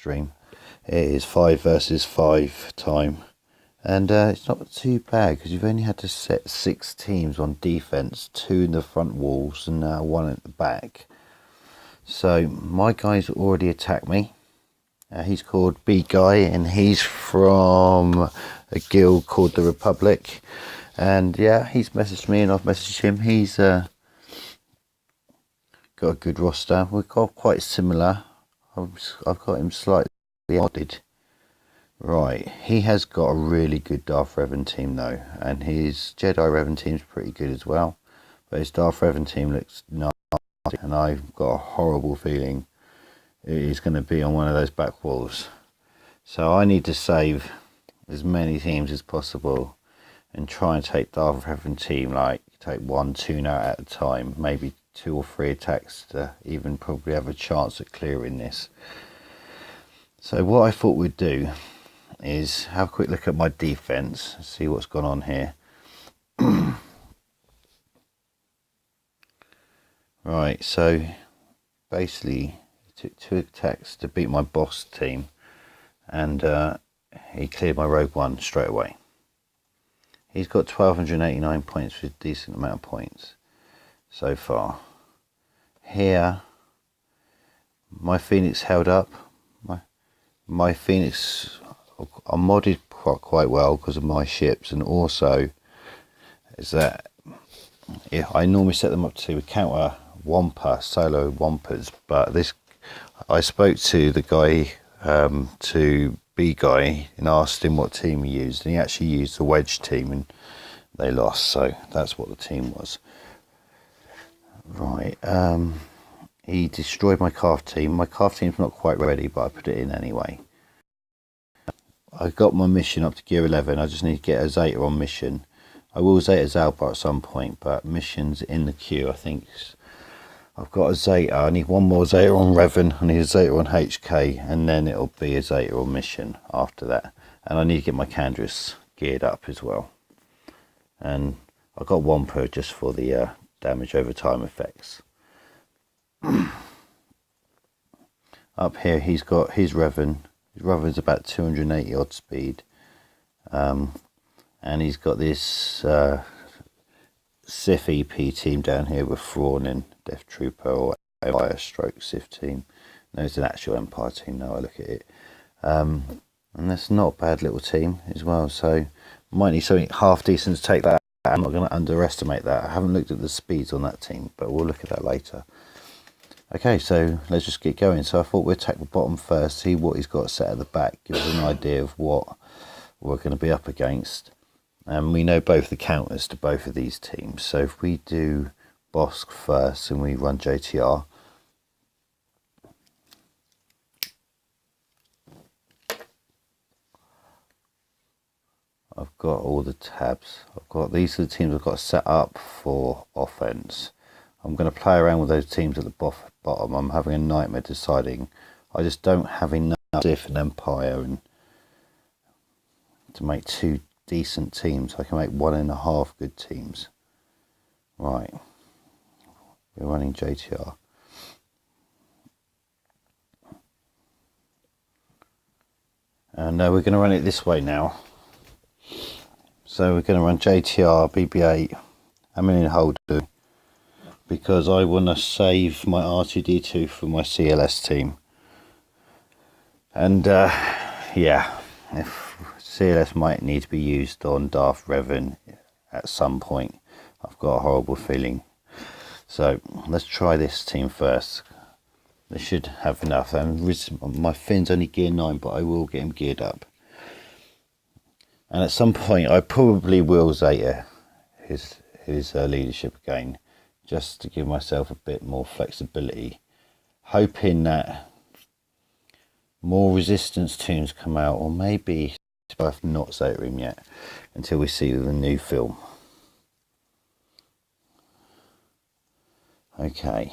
stream. It is 5 versus 5 time, and it's not too bad because you've only had to set 6 teams on defense, 2 in the front walls and 1 at the back. So my guy's already attacked me. He's called bguy, and he's from a guild called the Republic. And yeah, he's messaged me and I've messaged him. He's got a good roster. We've got quite similar. I've got him slightly modded. Right, he has got a really good Darth Revan team though, and his Jedi Revan team's pretty good as well. But his Darth Revan team looks nasty, and I've got a horrible feeling it is going to be on one of those back walls. So I need to save as many teams as possible and try and take Darth Revan team, like take 1 tune out at a time, maybe 2 or 3 attacks to even probably have a chance at clearing this. So what I thought we'd do is have a quick look at my defense, see what's gone on here. Right, so basically it took 2 attacks to beat my boss team, and he cleared my Rogue One straight away. He's got 1289 points with a decent amount of points so far. Here my Phoenix held up. My Phoenix are modded quite well because of my ships, and also is that I normally set them up to counter Wampa, solo Wampas, but this, I spoke to the guy, to bguy, and asked him what team he used, and he actually used the Wedge team and they lost, so that's what the team was. Right, he destroyed my calf team. My calf team's not quite ready, but I put it in anyway. I got my mission up to gear 11. I just need to get a Zeta on mission. I will Zeta Zalbar at some point, but missions in the queue. I think I've got a Zeta. I need 1 more Zeta on Revan. I need a Zeta on HK, and then it'll be a Zeta on mission after that. And I need to get my Candrass geared up as well. And I've got 1 per just for the damage over time effects. Up here he's got his Revan. His Revan's about 280 odd speed, and he's got this Sith EP team down here with Thrawn and Death Trooper, or Empire stroke Sith team. No, it's an actual Empire team now I look at it, and that's not a bad little team as well, so might need something half decent to take that. I'm not going to underestimate that. I haven't looked at the speeds on that team, but we'll look at that later. Okay, so let's just get going. So I thought we'd attack the bottom first, see what he's got set at the back, give us an idea of what we're going to be up against. And we know both the counters to both of these teams. So if we do Bosk first and we run JTR, I've got all the tabs. These are the teams I've got set up for offense. I'm going to play around with those teams at the bottom. I'm having a nightmare deciding. I just don't have enough Sith and Empire and to make 2 decent teams. I can make 1.5 good teams. Right, we're running JTR. And we're going to run it this way now. So we're going to run JTR, BB-8, Amilin Holder, because I want to save my R2-D2 for my CLS team. And yeah, if CLS might need to be used on Darth Revan at some point, I've got a horrible feeling. So let's try this team first. They should have enough. And my Finn's only gear 9, but I will get him geared up. And at some point I probably will Zeta his leadership again, just to give myself a bit more flexibility, hoping that more resistance tunes come out, or maybe it's worth not Zeta him yet until we see the new film. Okay,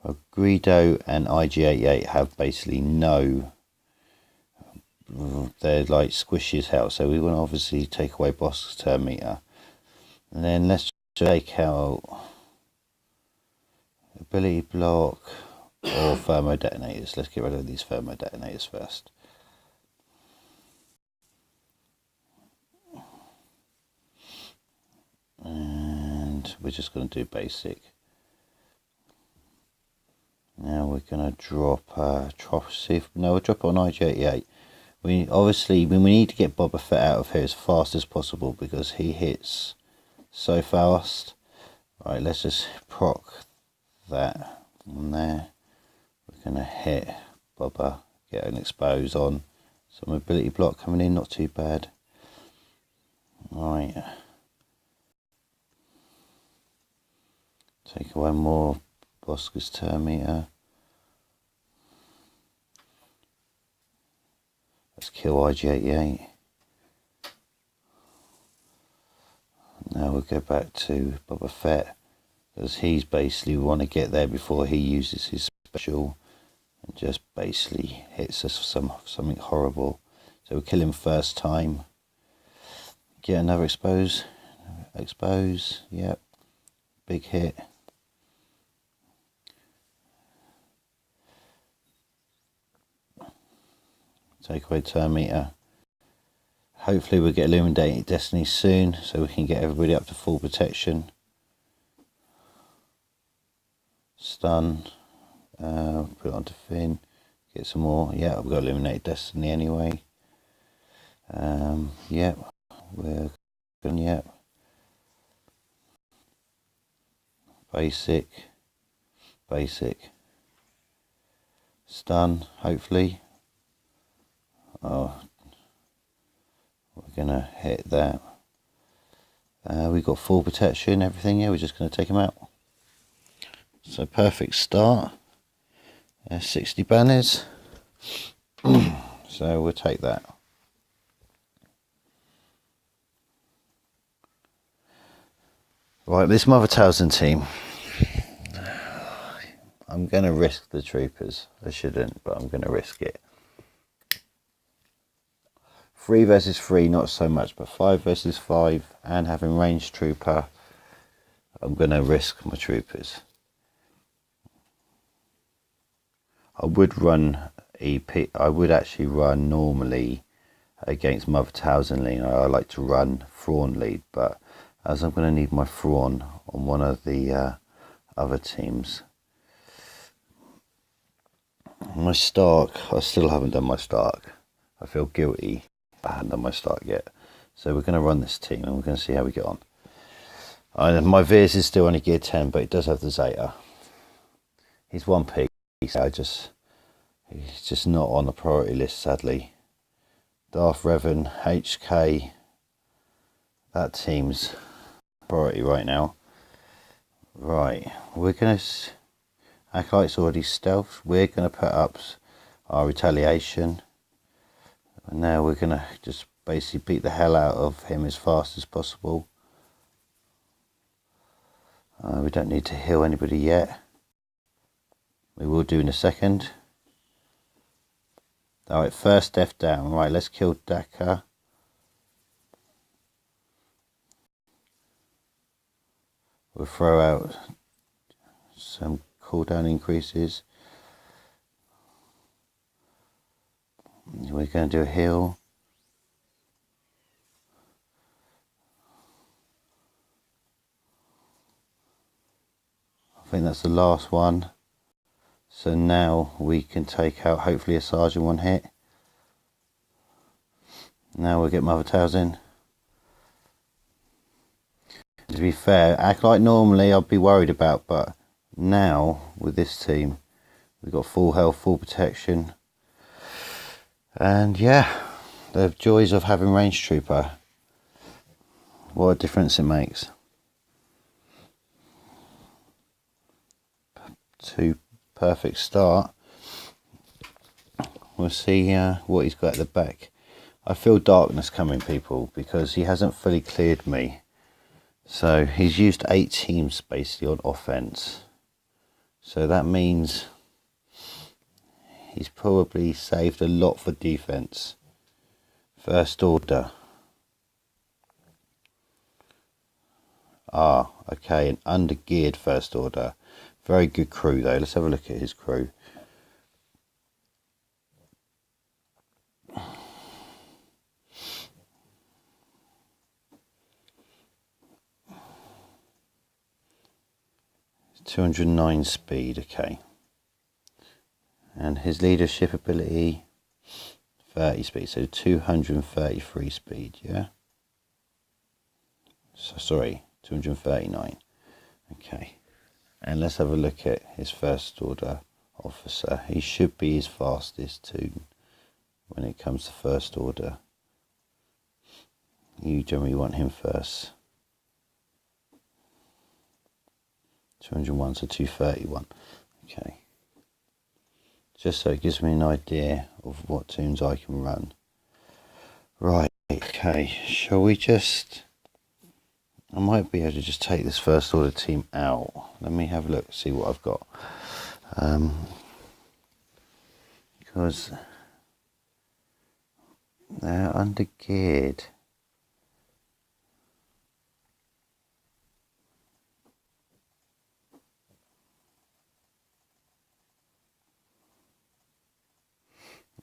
well, Greedo and IG-88 have basically no, they're like squishy as hell, so we want to obviously take away Bosk's turn meter. And then let's take out ability block, or thermo detonators. Let's get rid of these thermo detonators first. And we're just going to do basic. Now we're going to drop we'll drop it on IG88. We need to get Boba Fett out of here as fast as possible because he hits so fast. Right, let's just proc that on there. We're going to hit Boba, get an expose on. Some ability block coming in, not too bad. Right. Take away more Bosca's turn meter. Let's kill IG88. Now we'll go back to Boba Fett, because he's basically, we want to get there before he uses his special and just basically hits us something horrible. So we'll kill him first time. Get another expose. Yep. Big hit. Take away turn meter. Hopefully we'll get Illuminated Destiny soon so we can get everybody up to full protection. Stun. Put it onto Finn. Get some more. Yeah, we've got Illuminated Destiny anyway. Yep. We're good. Yep. Basic. Stun, hopefully. Oh, we're going to hit that. We've got full protection, everything. Yeah, we're just going to take him out. So perfect start. 60 banners. So we'll take that. Right, this Mother Townsend team. I'm going to risk the troopers. I shouldn't, but I'm going to risk it. 3 versus 3, not so much, but 5 versus 5, and having ranged trooper, I'm going to risk my troopers. I would run EP. I would actually run normally against Mother Townsend lead. I like to run Thrawn lead, but as I'm going to need my Thrawn on one of the other teams. My Stark, I still haven't done my Stark. I feel guilty. I haven't done my Stark yet. So we're going to run this team and we're going to see how we get on. My Veers is still only gear 10, but it does have the Zeta. He's one pig. He's just not on the priority list, sadly. Darth Revan, HK. That team's priority right now. Right, we're going to... Acolyte's already stealth. We're going to put up our retaliation. And now we're going to just basically beat the hell out of him as fast as possible. We don't need to heal anybody yet. We will do in a second. Alright, first death down. Right, let's kill Daka. We'll throw out some cooldown increases. We're going to do a heal. I think that's the last one. So now we can take out hopefully a sergeant one hit. Now we'll get Mother Townsend. To be fair, Acolyte normally I'd be worried about, but now with this team we've got full health, full protection. And yeah, the joys of having ranged trooper. What a difference it makes. 2 perfect start. We'll see what he's got at the back. I feel darkness coming, people, because he hasn't fully cleared me. So he's used 8 teams basically on offense. So that means he's probably saved a lot for defense. First order. Okay, an under-geared first order. Very good crew though. Let's have a look at his crew. 209 speed, okay. And his leadership ability, 30 speed, so 233 speed, yeah? So, sorry, 239, okay. And let's have a look at his first order officer. He should be his fastest too when it comes to first order. You generally want him first. 201 to 231, okay. Just so it gives me an idea of what tunes I can run. Right, okay, shall we just... I might be able to just take this first order team out. Let me have a look, see what I've got. Because they're under geared.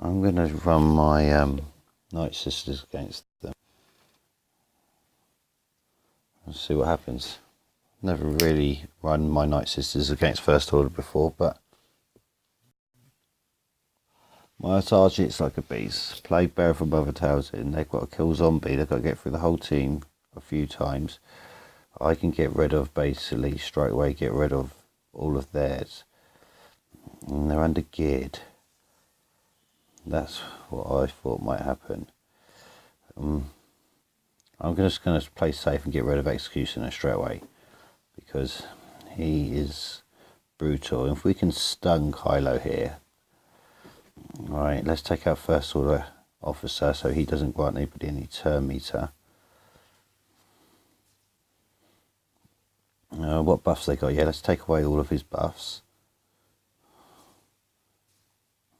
I'm going to run my Night Sisters against them. Let's see what happens. Never really run my Night Sisters against First Order before, but my target's like a beast. Play Bear from Mother Townsend. They've got to kill zombie. They've got to get through the whole team a few times. I can get rid of, basically, straight away, get rid of all of theirs. And they're under geared. That's what I thought might happen. I'm just going to play safe and get rid of Executioner straight away, because he is brutal. If we can stun Kylo here. Alright, let's take out First Order Officer so he doesn't grant anybody any turn meter. What buffs they got? Yeah, let's take away all of his buffs.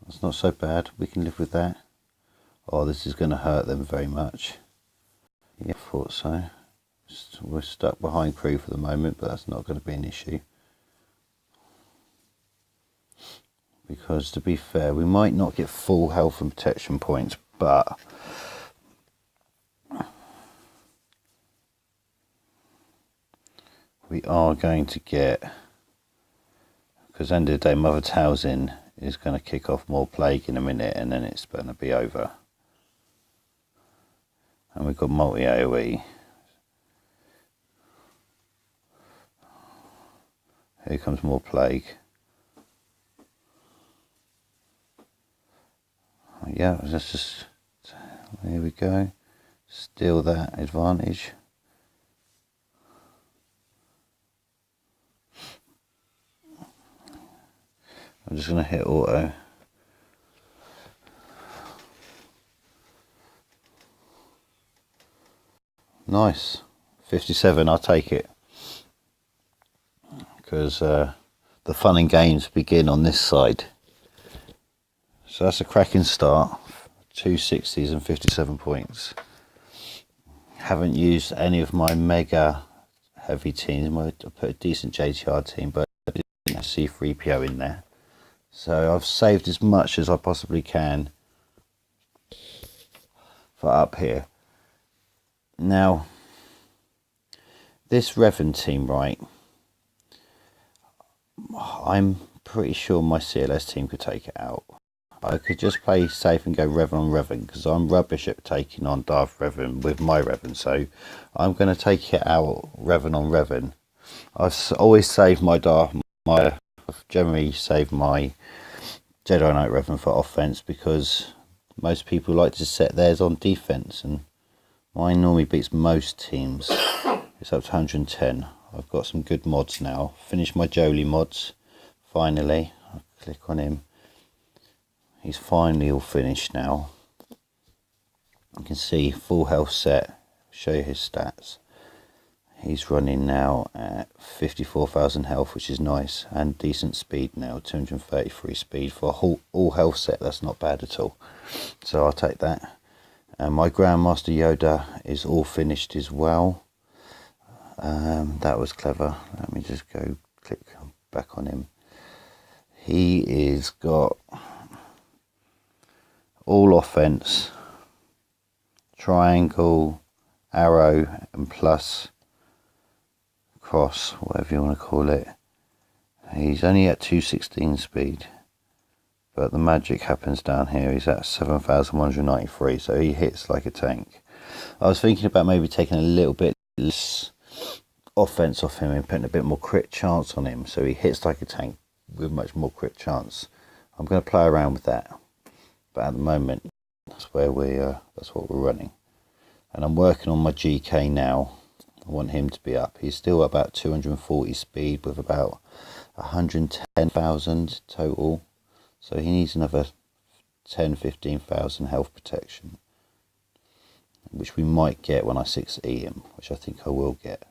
That's not so bad, we can live with that. Oh, this is going to hurt them very much. Yeah, I thought so. We're stuck behind crew for the moment, but that's not going to be an issue. Because to be fair, we might not get full health and protection points, but we are going to get, because end of the day, Mother Townsend is going to kick off more plague in a minute, and then it's going to be over. And we've got multi AoE. Here comes more plague. Yeah, let's just, here we go. Steal that advantage. I'm just going to hit auto. Nice. 57, I'll take it. Because the fun and games begin on this side. So that's a cracking start. 260s and 57 points. Haven't used any of my mega heavy teams. I put a decent JTR team, but I didn't have C3PO in there. So I've saved as much as I possibly can for up here. Now, this Revan team, right, I'm pretty sure my CLS team could take it out. I could just play safe and go Revan on Revan, because I'm rubbish at taking on Darth Revan with my Revan, so I'm going to take it out Revan on Revan. I've always saved I've generally saved my Jedi Knight Revan for offense, because most people like to set theirs on defense, and mine normally beats most teams. It's up to 110. I've got some good mods now. Finished my Jolie mods, finally. I'll click on him. He's finally all finished now. You can see full health set. Show you his stats. He's running now at 54,000 health, which is nice, and decent speed now, 233 speed for a all health set. That's not bad at all. So I'll take that. And my Grandmaster Yoda is all finished as well. That was clever. Let me just go click back on him. He is got all offense, triangle, arrow, and plus, cross, whatever you want to call it. He's only at 216 speed, but the magic happens down here. He's at 7,193, so he hits like a tank. I was thinking about maybe taking a little bit less offense off him and putting a bit more crit chance on him, so he hits like a tank with much more crit chance. I'm going to play around with that, but at the moment that's what we're running. And I'm working on my GK now. I want him to be up. He's still about 240 speed with about 110,000 total, so he needs another 10-15,000 health protection, which we might get when I 6E him, which I think I will get.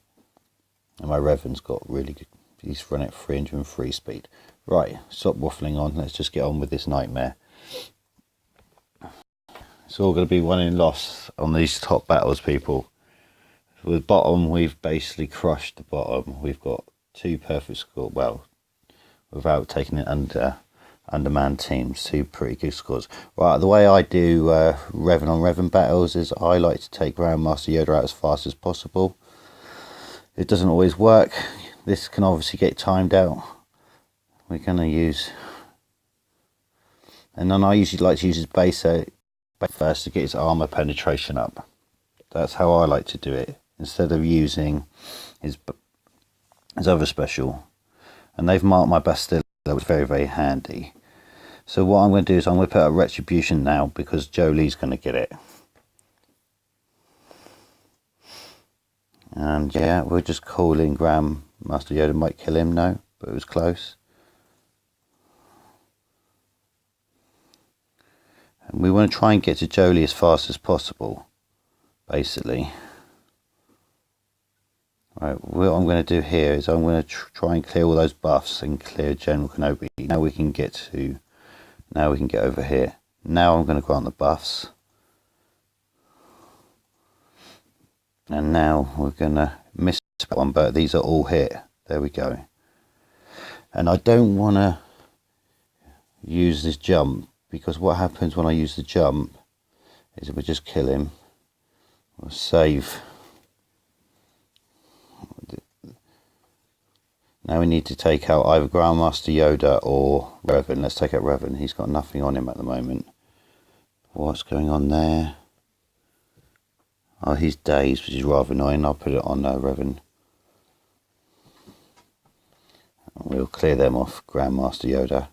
And my Revan's got really good, he's running at 303 speed. Right, stop waffling on, let's just get on with this nightmare. It's all going to be won and lost on these top battles, people. With bottom, we've basically crushed the bottom. We've got 2 perfect scores, well, without taking it undermanned teams, 2 pretty good scores. Right, the way I do Revan on Revan battles is I like to take Grandmaster Yoda out as fast as possible. It doesn't always work. This can obviously get timed out. We're going to use, and then I usually like to use his base first to get his armor penetration up. That's how I like to do it, instead of using his other special. And they've marked my Bastilla, which is very, very handy. So what I'm going to do is I'm going to put up Retribution now, because Jolie's going to get it. And yeah, we're just calling Grandmaster Yoda might kill him. No, but it was close. And we want to try and get to Jolie as fast as possible, basically. Right, what I'm going to do here is I'm going to try and clear all those buffs and clear General Kenobi. Now we can get over here. Now I'm going to grant the buffs. And now we're going to miss one, but these are all hit. There we go. And I don't want to use this jump, because what happens when I use the jump is if we just kill him, we'll save. Now we need to take out either Grandmaster Yoda or Revan. Let's take out Revan. He's got nothing on him at the moment. What's going on there? Oh, he's dazed, which is rather annoying. I'll put it on Revan. We'll clear them off, Grandmaster Yoda.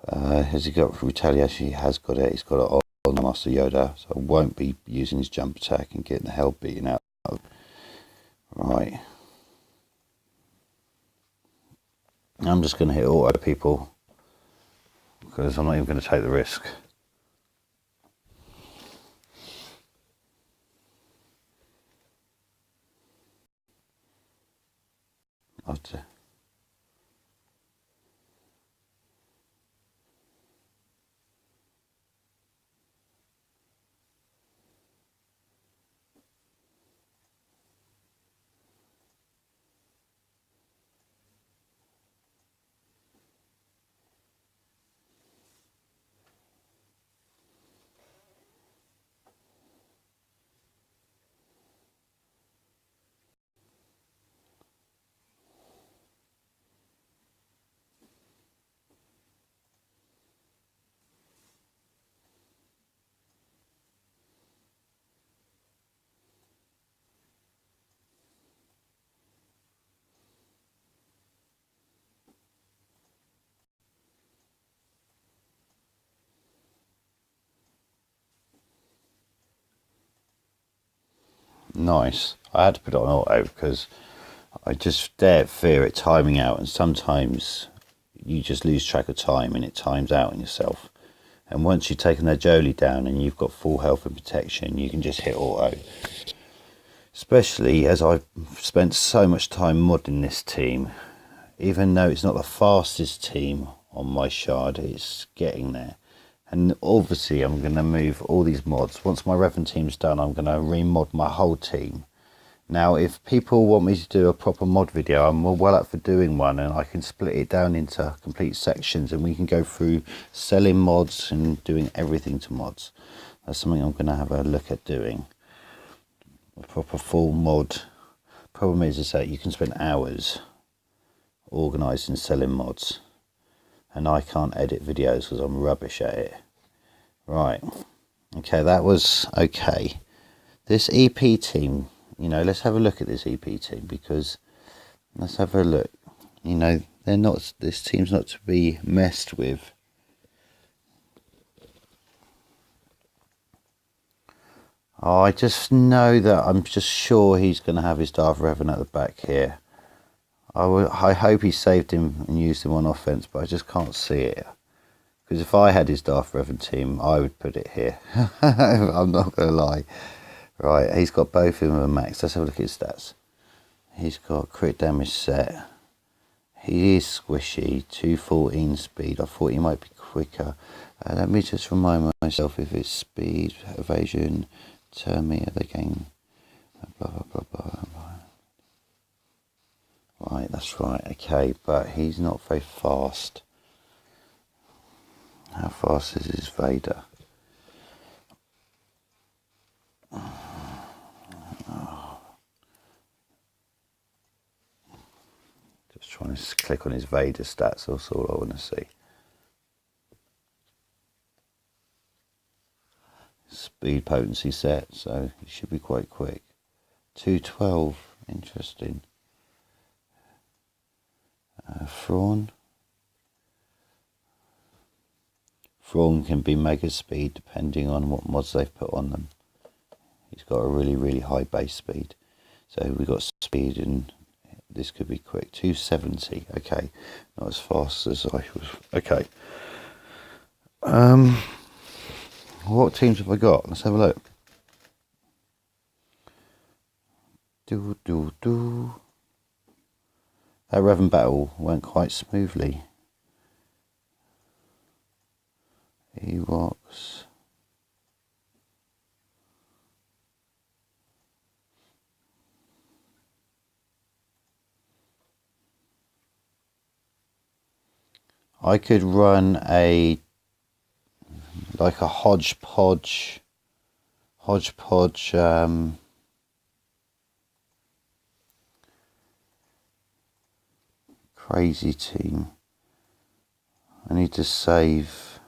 Has he got retaliation? He has got it. He's got it on Master Yoda, so I won't be using his jump attack and getting the hell beaten out of. Right. I'm just going to hit auto, people, because I'm not even going to take the risk. Nice. I had to put it on auto because I just fear it timing out, and sometimes you just lose track of time and it times out on yourself. And once you've taken their Jolie down and you've got full health and protection, you can just hit auto. Especially as I've spent so much time modding this team. Even though it's not the fastest team on my shard, it's getting there. And obviously I'm going to move all these mods. Once my Revan team's done, I'm going to remod my whole team. Now, if people want me to do a proper mod video, I'm well up for doing one, and I can split it down into complete sections and we can go through selling mods and doing everything to mods. That's something I'm going to have a look at doing. A proper full mod. Problem is that you can spend hours organising and selling mods, and I can't edit videos because I'm rubbish at it. Right, okay, that was okay. This EP team, you know, let's have a look at this EP team, because let's have a look. You know, they're not, this team's not to be messed with. Oh, I just know that I'm just sure he's going to have his Darth Revan at the back here. I hope he saved him and used him on offense, but I just can't see it. Because if I had his Darth Revan team, I would put it here. I'm not going to lie. Right, he's got both of them at max. Let's have a look at his stats. He's got crit damage set. He is squishy, 214 speed. I thought he might be quicker. Let me just remind myself if it's speed, evasion, turn meter, they gain blah blah blah blah. Right, that's right, okay, but he's not very fast. How fast is his Vader? Just trying to click on his Vader stats, that's all I want to see. Speed potency set, so he should be quite quick. 212, interesting. Thrawn can be mega speed depending on what mods they've put on them. He's got a really high base speed, so we've got speed, and this could be quick. 270, okay, not as fast as I was. Okay, what teams have I got? Let's have a look. That Revan battle went quite smoothly. Ewoks. I could run like a hodgepodge crazy team. I need to save.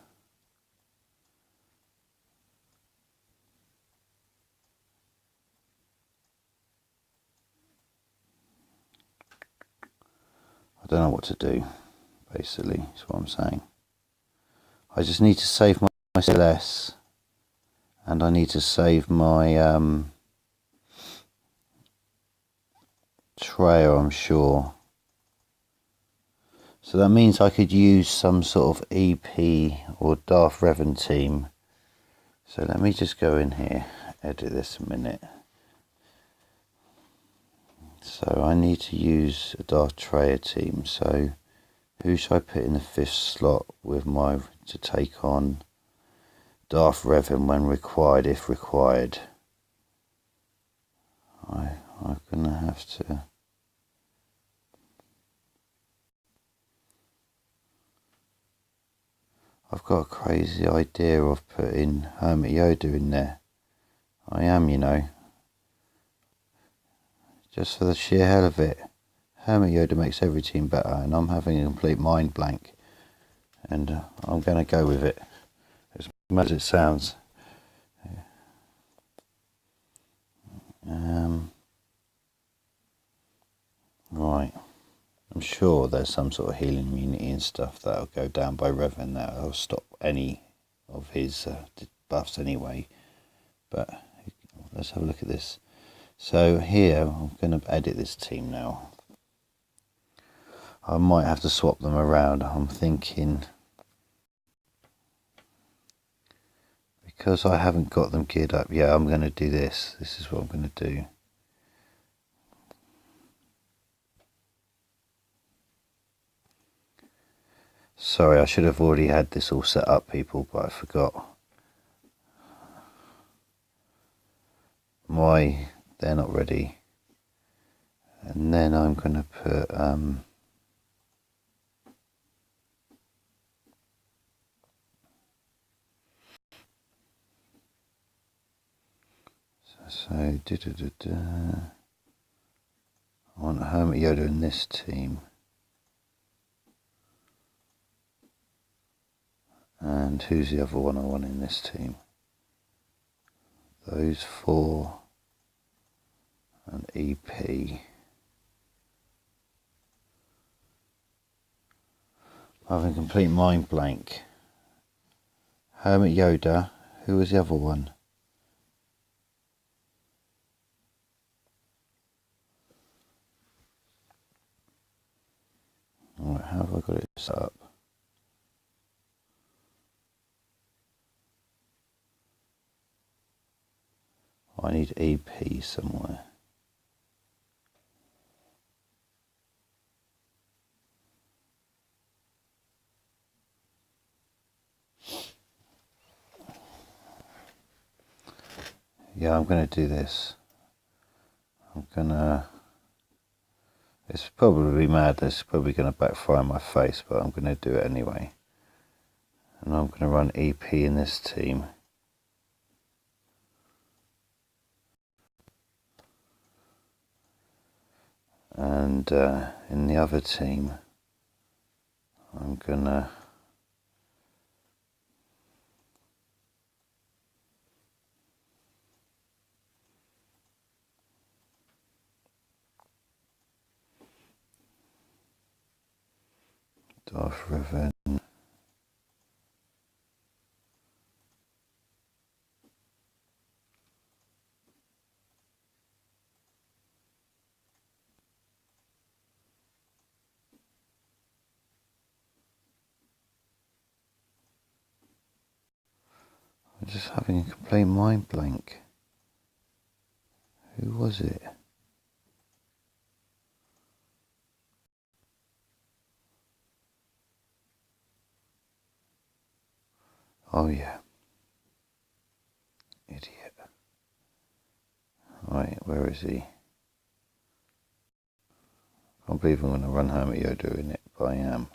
I don't know what to do, basically, is what I'm saying. I just need to save my CLS, and I need to save my Trail, I'm sure. So that means I could use some sort of EP or Darth Revan team. So let me just go in here, edit this a minute. So I need to use a Darth Trayer team. So who should I put in the 5th slot with my to take on Darth Revan when required, if required? I'm gonna have to. I've got a crazy idea of putting Hermit Yoda in there. I am, you know. Just for the sheer hell of it. Hermit Yoda makes every team better, and I'm having a complete mind blank. And I'm going to go with it, as much as it sounds. Right. I'm sure there's some sort of healing immunity and stuff that'll go down by Revan that'll stop any of his buffs anyway. But let's have a look at this. So here, I'm going to edit this team now. I might have to swap them around. I'm thinking, because I haven't got them geared up yet, I'm going to do this. This is what I'm going to do. Sorry, I should have already had this all set up, people, but I forgot. They're not ready. And then I'm going to put I want Hermit Yoda in this team. And who's the other one I want in this team? Those four and EP. I'm having complete mind blank. Hermit Yoda. Who was the other one? Alright, how have I got it set up? I need EP somewhere. Yeah, I'm going to do this. It's probably mad, it's probably going to backfire in my face, but I'm going to do it anyway. And I'm going to run EP in this team. And in the other team, I'm going to Darth Revan. I'm just having a complete mind blank. Who was it? Oh yeah. Idiot. Right, where is he? I can't believe I'm going to run Hermit Yoda in it, but I am.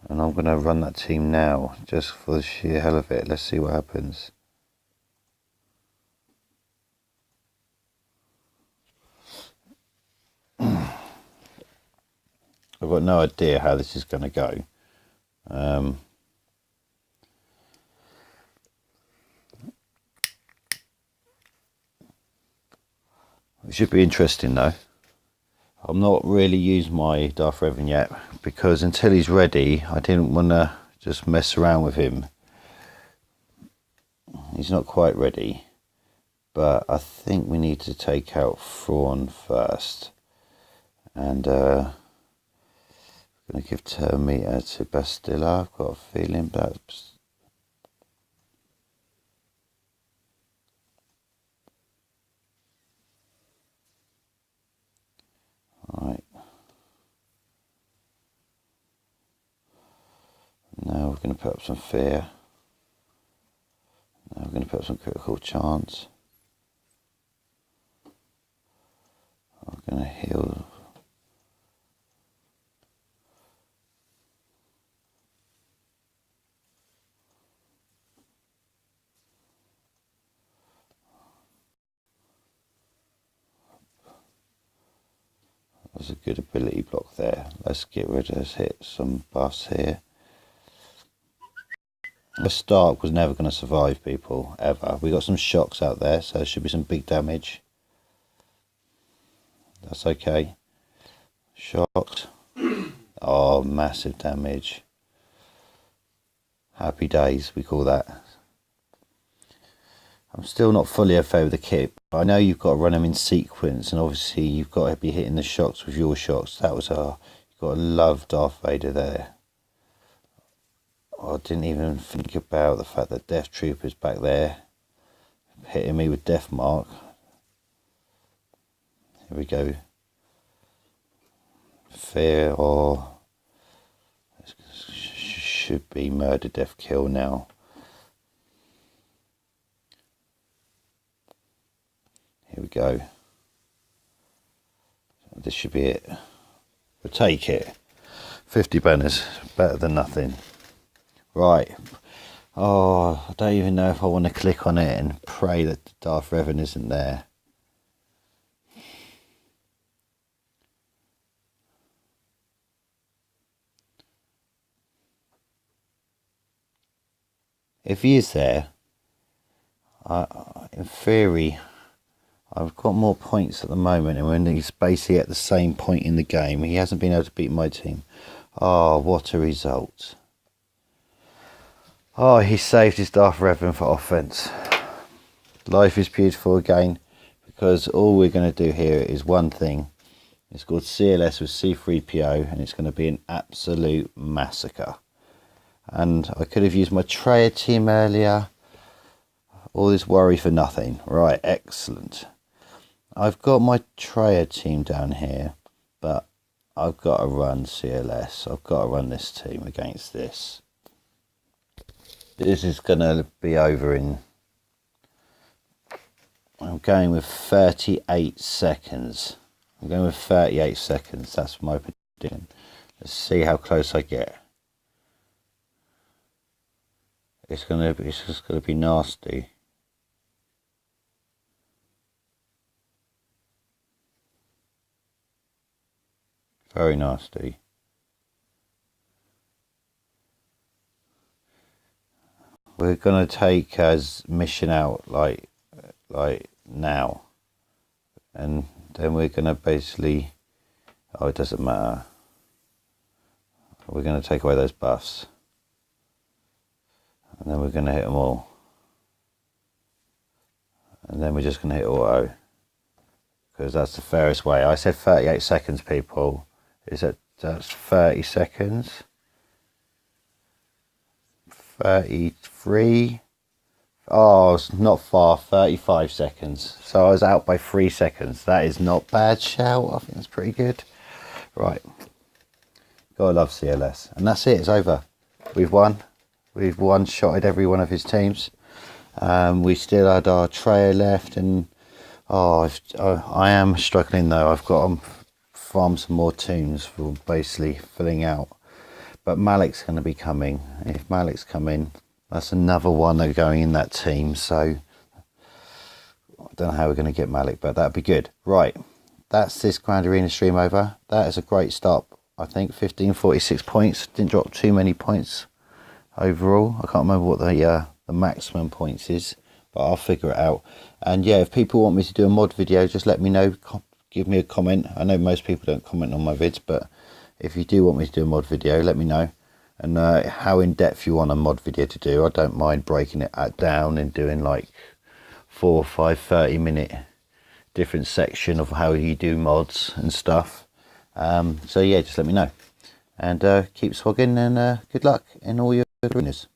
And I'm going to run that team now, just for the sheer hell of it. Let's see what happens. I've got no idea how this is going to go. It should be interesting though. I'm not really used my Darth Revan yet, because until he's ready, I didn't want to just mess around with him. He's not quite ready, but I think we need to take out Thrawn first. And I'm going to give Terminator to Bastilla. I've got a feeling that's... Alright. Now we're going to put up some fear. Now we're going to put up some critical chance. I'm going to heal. There's a good ability block there. Let's get rid of this, hit some buffs here. The Stark was never going to survive, people, ever. We got some shocks out there, so there should be some big damage. That's okay. Shocks. Oh, massive damage. Happy days, we call that. I'm still not fully au fait with the kit, but I know you've got to run them in sequence, and obviously you've got to be hitting the shocks with your shocks. That was you've got to love Darth Vader there. I didn't even think about the fact that Death Trooper's back there, hitting me with Death Mark. Here we go. Fear, or should be murder, death, kill now. Here we go. This should be it. We'll take it. 50 banners, better than nothing. Right. Oh, I don't even know if I want to click on it and pray that Darth Revan isn't there. if he is there, in theory, I've got more points at the moment, and when he's basically at the same point in the game, he hasn't been able to beat my team. Oh, what a result. Oh, he saved his Darth Revan for offense. Life is beautiful again, because all we're going to do here is one thing. It's called CLS with C3PO, and it's going to be an absolute massacre. And I could have used my Traya team earlier. All this worry for nothing. Right, excellent. I've got my Traya team down here, but I've got to run CLS. I've got to run this team against this. This is going to be over in... I'm going with 38 seconds. I'm going with 38 seconds. That's my prediction. Let's see how close I get. It's just going to be nasty. Very nasty. We're going to take as mission out like now, and then we're going to basically, oh, it doesn't matter. We're going to take away those buffs, and then we're going to hit them all, and then we're just going to hit auto, because that's the fairest way. I said 38 seconds, people. That's 30 seconds. 33. Oh, it's not far. 35 seconds. So I was out by 3 seconds. That is not bad, shout. I think that's pretty good. Right. Gotta love CLS. And that's it. It's over. We've won. We've one-shotted every one of his teams. We still had our Traya left, and I am struggling though. I've got to farm some more tombs for basically filling out. But Malik's going to be coming. If Malik's coming, that's another one that's going in that team. So I don't know how we're going to get Malik, but that'd be good. Right, that's this Grand Arena stream over. That is a great start. I think 1546 points. Didn't drop too many points overall. I can't remember what the maximum points is, but I'll figure it out. And yeah, if people want me to do a mod video, just let me know. Give me a comment. I know most people don't comment on my vids, but if you do want me to do a mod video, let me know. And how in depth you want a mod video to do. I don't mind breaking it down and doing like 4 or 5 30-minute different section of how you do mods and stuff. So yeah, just let me know. And keep swagging, and good luck in all your arenas.